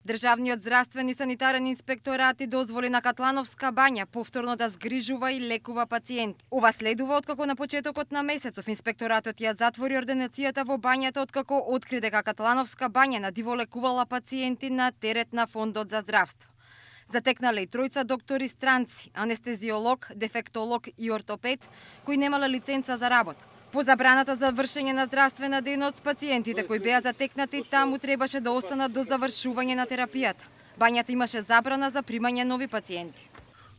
Државниот здравствен и санитарен инспекторат дозволи на Катлановска бања повторно да згрижува и лекува пациенти. Ова следува откако на почетокот на месецов инспекторатот ја затвори ординацијата во бањата откако откри дека Катлановска бања надиво лекувала пациенти на терет на Фондот за здравство. Затекнале и тројца доктори странци, анестезиолог, дефектолог и ортопед, кои немале лиценца за работа. По забраната за вршење на здравствена дејност, пациентите кои беа затекнати таму требаше да останат до завршување на терапијата. Бањата имаше забрана за примање нови пациенти.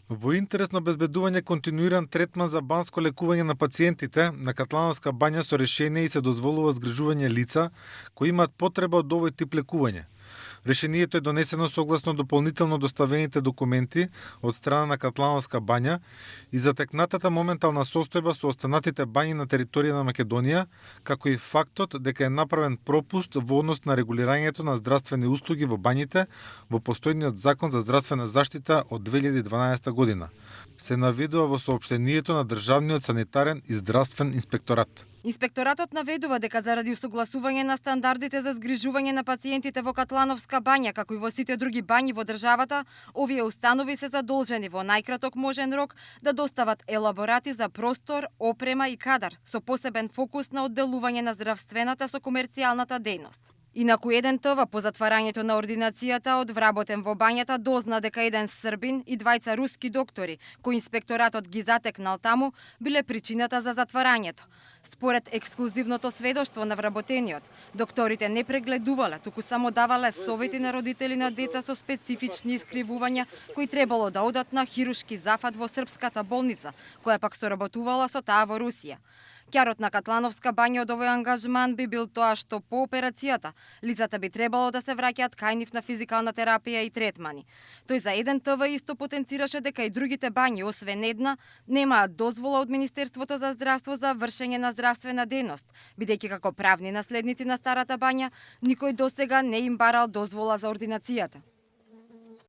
Во интерес на обезбедување континуиран третман за банско лекување на пациентите, на Катлановска бања со решение и се дозволува згрижување лица кои имаат потреба од овој тип лекување. Решението е донесено согласно дополнително доставените документи од страна на Катлановска бања и затекнатата моментална состојба со останатите бањи на територија на Македонија, како и фактот дека е направен пропуст во однос на регулирањето на здравствени услуги во бањите во постојниот закон за здравствена заштита од 2012 година. Се наведува во соопштението на Државниот санитарен и здравствен инспекторат. Инспекторатот наведува дека заради усогласување на стандардите за згрижување на пациентите во Катлановска бања, како и во сите други бањи во државата, овие установи се задолжени во најкраток можен рок да достават елаборати за простор, опрема и кадар, со посебен фокус на одделување на здравствената со комерцијалната дејност. Инаку еден ТВ по затварањето на ординацијата од вработен во бањата дозна дека еден србин и двајца руски доктори, кои инспекторатот ги затекнал таму, биле причината за затварањето. Според ексклузивното сведоштво на вработениот, докторите не прегледувале, туку само давале совети на родители на деца со специфични искривувања кои требало да одат на хирушки зафат во српската болница, која пак соработувала со таа во Русија. Кјарот на Катлановска бања од овој ангажман би бил тоа што по операцијата лицата би требало да се враќаат кај нив на физикална терапија и третмани. Тој за еден ТВ исто потенцираше дека и другите бањи, освен една, немаат дозвола од Министерството за здравство за вршење на здравствена дејност, бидејќи како правни наследници на старата бања, никој досега не им барал дозвола за ординацијата.